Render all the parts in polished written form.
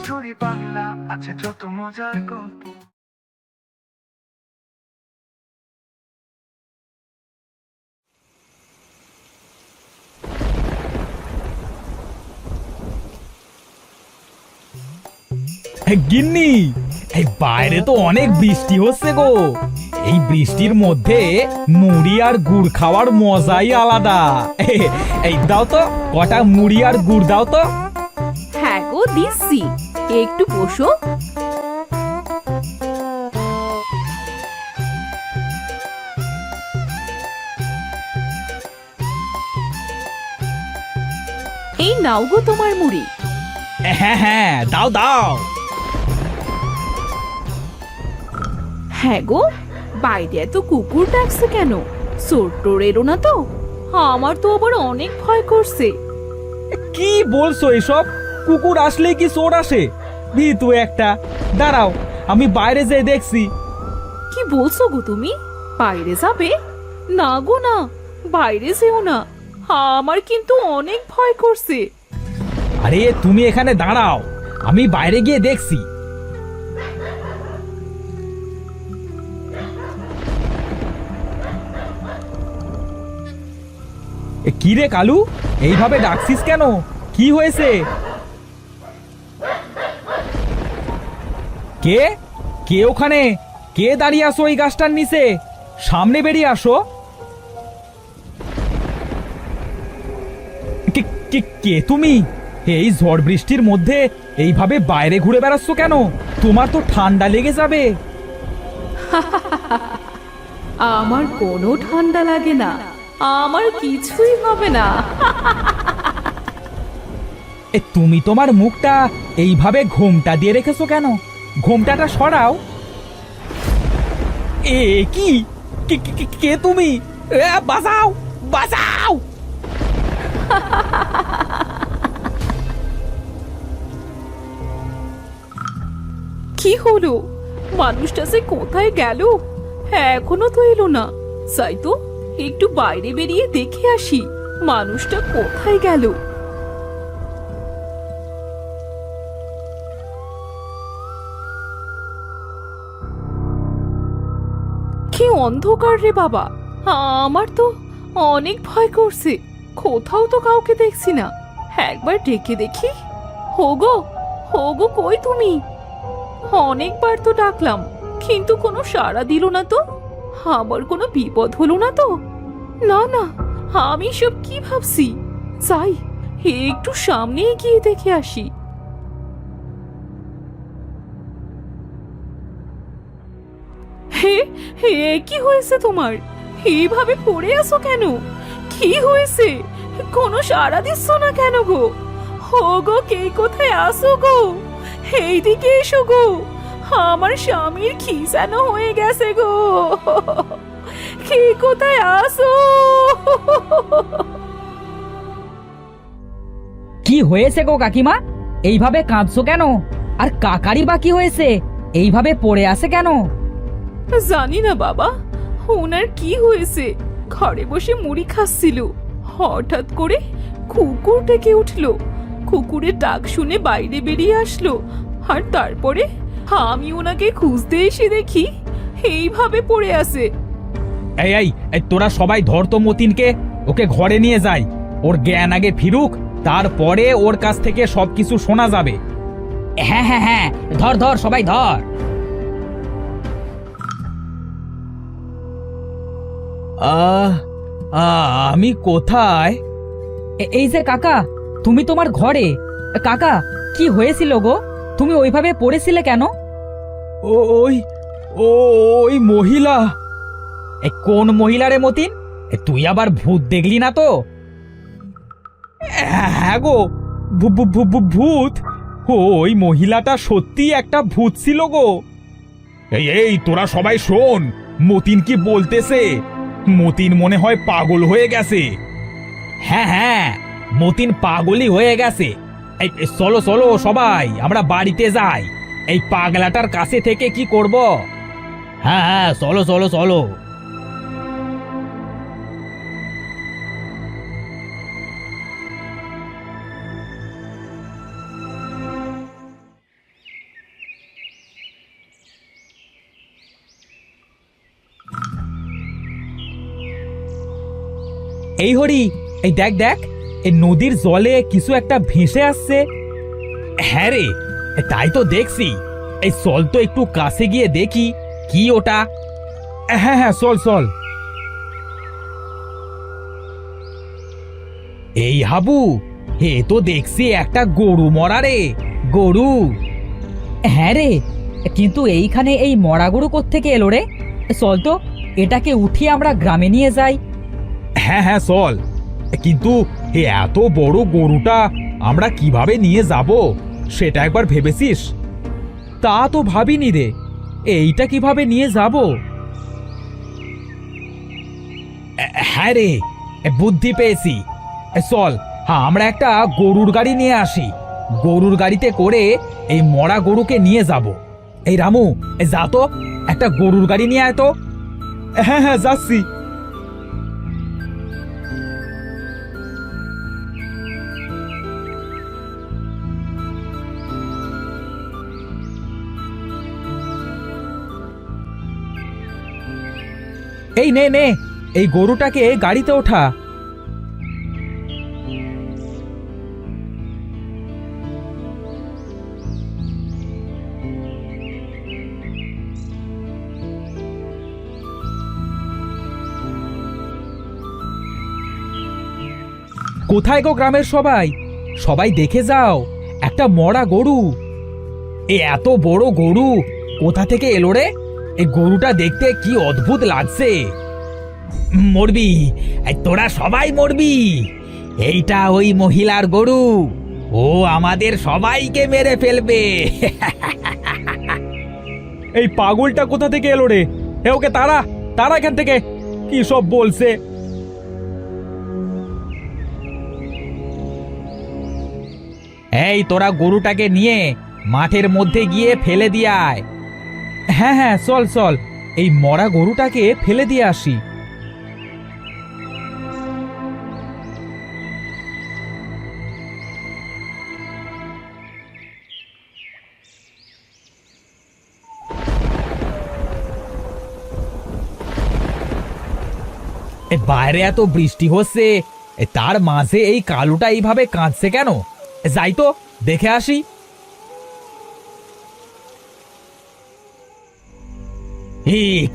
Story Bangla আছে যত মজার গল্প। গিন্নি, এই বাইরে তো অনেক বৃষ্টি হচ্ছে গো। এই বৃষ্টির মধ্যে মুড়ি আর গুড় খাওয়ার মজাই আলাদা। এই দাও তো, কটা মুড়ি আর গুড় দাও তো। হ্যাঁ গো, দিচ্ছি, একটু বসো। এই নাও গো তোমার মুড়ি। হ্যাঁ হ্যাঁ, দাও দাও। হ্যাঁ গো, বাইরে এত কুকুর ডাকছে কেন? চোর টোর এলো না তো? আমার তো আবার অনেক ভয় করছে। কি বলছো এসব? কুকুর আসলে কি চোর আসে? ভীতু একটা। দাঁড়াও, আমি বাইরে যেয়ে দেখছি। কি বলছো গো তুমি? বাইরে যাবে? না গো না, বাইরে যেও না, আমার কিন্তু অনেক ভয় করছে। আরে তুমি এখানে দাঁড়াও, আমি বাইরে গিয়ে দেখছি। কি রে কালু, এইভাবে ডাকছিস কেন? কি হয়েছে? কে কে ওখানে? কে দাঁড়িয়ে আসো এই গাছটার নিচে? সামনে বেরিয়ে আসো। কে তুমি? এই ঝড় বৃষ্টির মধ্যে এইভাবে বাইরে ঘুরে বেড়াচ্ছ কেন? তোমার তো ঠান্ডা লেগে যাবে। আমার কোনো ঠান্ডা লাগে না, আমার কিছুই হবে না। তুমি তোমার মুখটা এইভাবে ঘোমটা দিয়ে রেখেছো কেন? ঘোমটাটা সরাও। এ কি? কে তুমি? বাঁচাও, বাঁচাও! কি হলো? মানুষটা সে কোথায় গেল? এখনো তো এলো না। যাই তো, একটু বাইরে বেরিয়ে দেখে আসি মানুষটা কোথায় গেল। কি অন্ধকার রে বাবা! আমার তো অনেক ভয় করছে। কোথাও তো কাউকে দেখছি না। একবার ডেকে দেখি। হোগো, হোগো, কই তুমি? অনেকবার তো ডাকলাম, কিন্তু কোনো সাড়া দিল না তো। আমার কোনো বিপদ হলো না তো? না না, আমি সব কি ভাবছি। যাই, একটু সামনে গিয়ে দেখে আসি। হে হে, কি হয়েছে তোমার? এইভাবে পড়ে আছো কেন? কি হয়েছে? কোনো সাড়া দিচ্ছ না কেন গো? হো গো, কে কোথায় আসো গো? এইদিকে এসো গো, আমার স্বামীর খিসানো হয়ে গেছে গো। কে কোথায় আসো? কি হয়েছে গো কাকিমা? এইভাবে কাঁদছো কেন? আর কাকারি বা কি হয়েছে? এইভাবে পড়ে আছে কেন? জানি না বাবা, ওনার কি হয়েছে। ঘরে বসে মুড়ি খাচ্ছিল, হঠাৎ করে কুকুর ডেকে উঠলো। কুকুরের ডাক শুনে বাইরে বেরিয়ে আসলো, আর তারপরে আমি ওনাকে খুঁজতে এসে দেখি এইভাবে পড়ে আছে। এই এই এই, তোরা সবাই ধর তো মতিনকে, ওকে ঘরে নিয়ে যাই। ওর জ্ঞান আগে ফিরুক, তারপরে ওর কাছ থেকে সবকিছু শোনা যাবে। হ্যাঁ হ্যাঁ হ্যাঁ, ধর ধর, সবাই ধর। আহ আমি কোথায়? এই যে কাকা, তুমি তোমার ঘরে। কাকা, কি হয়েছিল গো? তুমি ওইভাবে পড়েছিলে কেন? ওই ওই মহিলা। কোন মহিলা রে মতিন? তুই আবার ভূত দেখলি না তো? হ্যাঁ গো, ভূত। ওই মহিলাটা সত্যি একটা ভূত ছিল গো। এই এই, তোরা সবাই শোন, মতিন কি বলতেছে। মতিন মনে হয় পাগল হয়ে গেছে। হ্যাঁ হ্যাঁ, মতিন পাগলই হয়ে গেছে। এই চলো চলো সবাই, আমরা বাড়িতে যাই। এই পাগলাটার কাছে থেকে কি করব? হ্যাঁ হ্যাঁ, চলো চলো চলো। এই হরি, এই দেখ দেখ, এই নদীর জলে কিছু একটা ভেসে আসছে। হ্যাঁ রে, তাই তো দেখছি। এই চল তো একটু কাছে গিয়ে দেখি কি ওটা। হ্যাঁ হ্যাঁ, চল চল। এই হাবু, হে তো দেখছি একটা গরু মরা রে, গরু। হ্যাঁ রে, কিন্তু এইখানে এই মরা গরু কোত্থেকে এলো রে? চল তো এটাকে উঠিয়ে আমরা গ্রামে নিয়ে যাই। হ্যাঁ হ্যাঁ চল, কিন্তু এত বড় গরুটা আমরা কিভাবে নিয়ে যাব সেটা একবার ভেবেছিস? তা তো ভাবিনি রে, এইটা কিভাবে নিয়ে যাব? হ্যাঁ রে, বুদ্ধি পেয়েছি। চল, আমরা একটা গরুর গাড়ি নিয়ে আসি। গরুর গাড়িতে করে এই মরা গরুকে নিয়ে যাব। এই রামু, যা তো, একটা গরুর গাড়ি নিয়ে আয় তো। হ্যাঁ হ্যাঁ, যাচ্ছি। এই নে নে, এই গরুটাকে গাড়িতে ওঠা। কোথায় গো গ্রামের সবাই? সবাই দেখে যাও, একটা মরা গরু। এত বড় গরু কোথা থেকে এলো রে? এই গরুটা দেখতে কি অদ্ভুত লাগছে। মরবি, তোরা সবাই মরবি। এইটা ওই মহিলার গরু, ও আমাদের সবাইকে মেরে ফেলবে। এই পাগলটা কোথা থেকে এলো রে? ওকে তারা তারা এখান থেকে, কি সব বলছে। এই তোরা গরুটাকে নিয়ে মাঠের মধ্যে গিয়ে ফেলে দিয়ে আয়। হ্যাঁ হ্যাঁ, চল চল, এই মরা গরুটাকে ফেলে দিয়ে আসি। বাইরে এত বৃষ্টি হচ্ছে, তার মাঝে এই কালুটা এইভাবে কাঁদছে কেন? যাই তো দেখে আসি।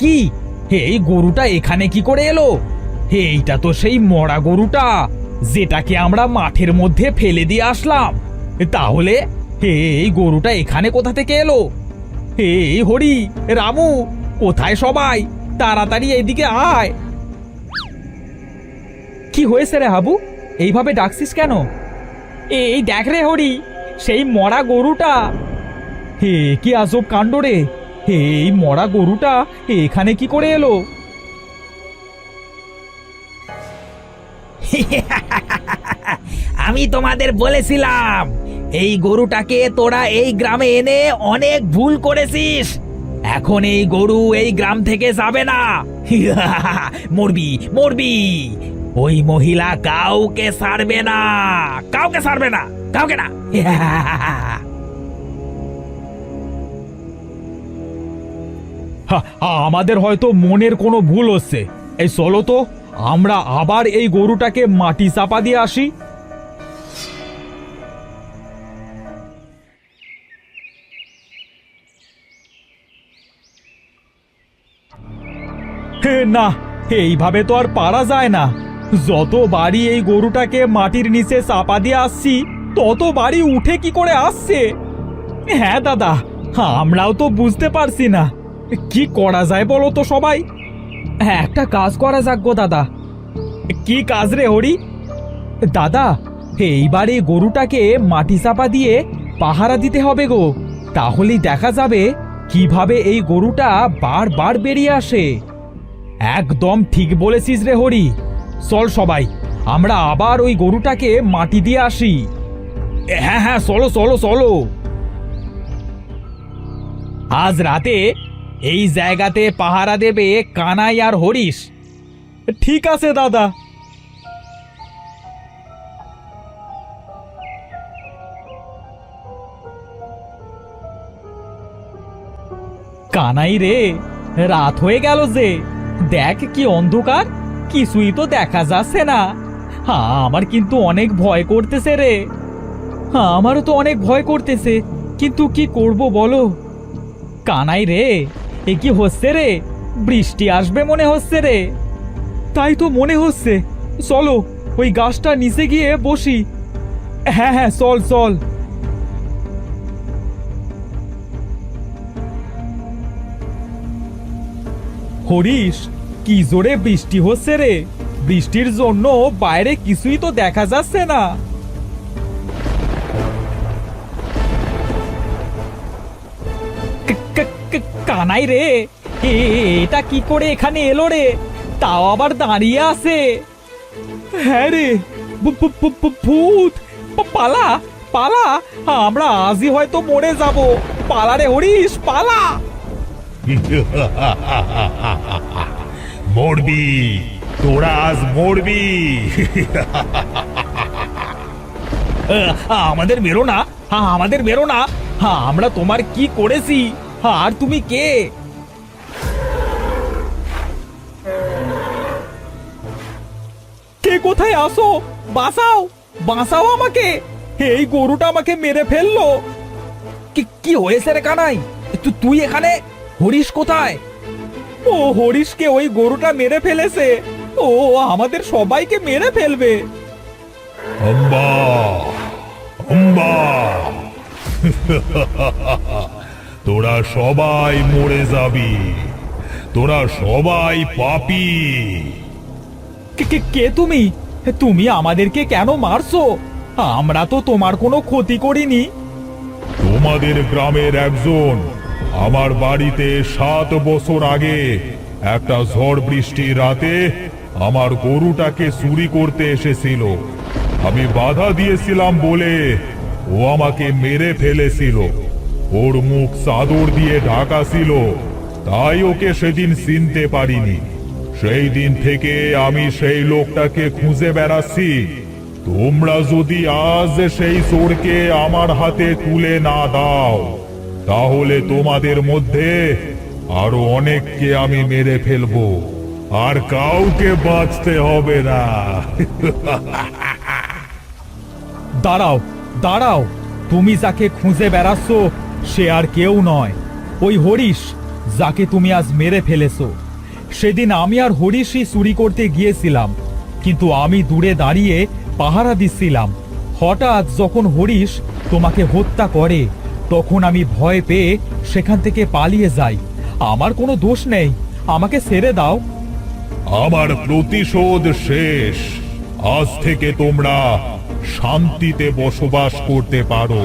কি, এই গরুটা এখানে কি করে এলো? এইটা তো সেই মরা গরুটা যেটাকে আমরা মাঠের মধ্যে ফেলে দিয়ে আসলাম। তাহলে এই গরুটা এখানে কোথা থেকে এলো? এই হরি, রামু, কোথায় সবাই? তাড়াতাড়ি এইদিকে আয়। কি হয়েছে রে হাবু, এইভাবে ডাকছিস কেন? এই দেখ রে হরি, সেই মরা গরুটা। হে, কি আজব কাণ্ড রে! এই মরা গরুটা এখানে কি করে এলো? আমি তোমাদের বলেছিলাম, এই গরুটাকে তোরা এই গ্রামে এনে অনেক ভুল করেছিস। এখন এই গরু এই গ্রাম থেকে যাবে না। মরবি মরবি। ওই মহিলা কাউকে ছাড়বে না, কাউকে ছাড়বে না, কাউকে না। আমাদের হয়তো মনের কোনো ভুল হচ্ছে। এই চলো তো, আমরা আবার এই গরুটাকে মাটি চাপা দিয়ে আসি। না, এইভাবে তো আর পারা যায় না। যত বাড়ি এই গরুটাকে মাটির নিচে চাপা দিয়ে আসছি, তত বাড়ি উঠে কি করে আসছে। হ্যাঁ দাদা, আমরাও তো বুঝতে পারছি না কি করা যায় বলো তো সবাই। একটা কাজ করা যাক গো দাদা। কি কাজ রে হরি? দাদা, এইবারে গরুটাকে মাটি চাপা দিয়ে পাহারা দিতে হবে গো। তাহলেই দেখা যাবে কিভাবে এই গরুটা বারবার বেরিয়ে আসে। একদম ঠিক বলেছিস রে হরি। চল সবাই, আমরা আবার ওই গরুটাকে মাটি দিয়ে আসি। হ্যাঁ হ্যাঁ, চলো চলো চলো। আজ রাতে এই জায়গাতে পাহারা দেবে কানাই আর হরিশ। ঠিক আছে দাদা। কানাই রে, রাত হয়ে গেল যে, দেখ কি অন্ধকার। কিছুই তো দেখা যাচ্ছে না। আমার কিন্তু অনেক ভয় করতেছে রে। আমারও তো অনেক ভয় করতেছে, কিন্তু কি করব বলো। কানাই রে, এ কি হচ্ছে রে? বৃষ্টি আসবে মনে হচ্ছে রে। তাই তো মনে হচ্ছে। চলো ওই গাছটা নিচে গিয়ে বসি। হ্যাঁ হ্যাঁ, চল চল। হরিশ, কি জোরে বৃষ্টি হচ্ছে রে। বৃষ্টির জন্য বাইরে কিছুই তো দেখা যাচ্ছে না। কানাই রে, এটা কি করে এখানে এলো রে? তাও আবার দাঁড়িয়ে আছে। হ্যাঁ রে, ভূত। পালা পালা, আমরা আজই হয়তো মরে যাব। পালা রে হরিশ, পালা। মরবি, তোরা আজ মরবি। আমাদের মেরো না, আমাদের মেরো না। আমরা তোমার কি করেছি? আর তুমি কে? কে কোথায় আসো? বাঁচাও, বাঁচাও আমাকে। এই গরুটা আমাকে মেরে ফেললো। কি হয়েছে রে কানাই? তুই এখানে? হরিশ কোথায়? ও হরিশকে ওই গরুটা মেরে ফেলেছে। ও আমাদের সবাইকে মেরে ফেলবে। অম্বা, অম্বা। তোরা সবাই মরে যাবি, তোরা সবাই পাপী। কে তুমি? তুমি আমাদেরকে কেন মারছো? আমরা তো তোমার কোনো ক্ষতি করিনি। তোমাদের গ্রামের একজন আমার বাড়িতে 7 বছর আগে একটা ঝড় বৃষ্টির রাতে আমার গরুটাকে চুরি করতে এসেছিল। আমি বাধা দিয়েছিলাম বলে ও আমাকে মেরে ফেলেছিল। ওর মুখ চাদর দিয়ে ঢাকা ছিল, তাই ওকে সেদিন চিনতে পারিনি। সেই দিন থেকে আমি সেই লোকটাকে খুঁজে বেড়াচ্ছি। তোমরা যদি আজ সেই চোরকে আমার হাতে তুলে না দাও, তাহলে তোমাদের মধ্যে আরো অনেককে আমি মেরে ফেলবো, আর কাউকে বাঁচতে হবে না। দাঁড়াও দাঁড়াও, তুমি যাকে খুঁজে বেড়াচ্ছ সে আর কেউ নয়, ওই হরিশ যাকে তুমি আজ মেরে ফেলেছো। সেদিন আমি আর হরিশই চুরি করতে গিয়েছিলাম, কিন্তু আমি দূরে দাঁড়িয়ে পাহারা দিচ্ছিলাম। হঠাৎ যখন হরিশ তোমাকে হত্যা করে, তখন আমি ভয় পেয়ে সেখান থেকে পালিয়ে যাই। আমার কোনো দোষ নেই, আমাকে ছেড়ে দাও। আমার প্রতিশোধ শেষ। আজ থেকে তোমরা শান্তিতে বসবাস করতে পারো।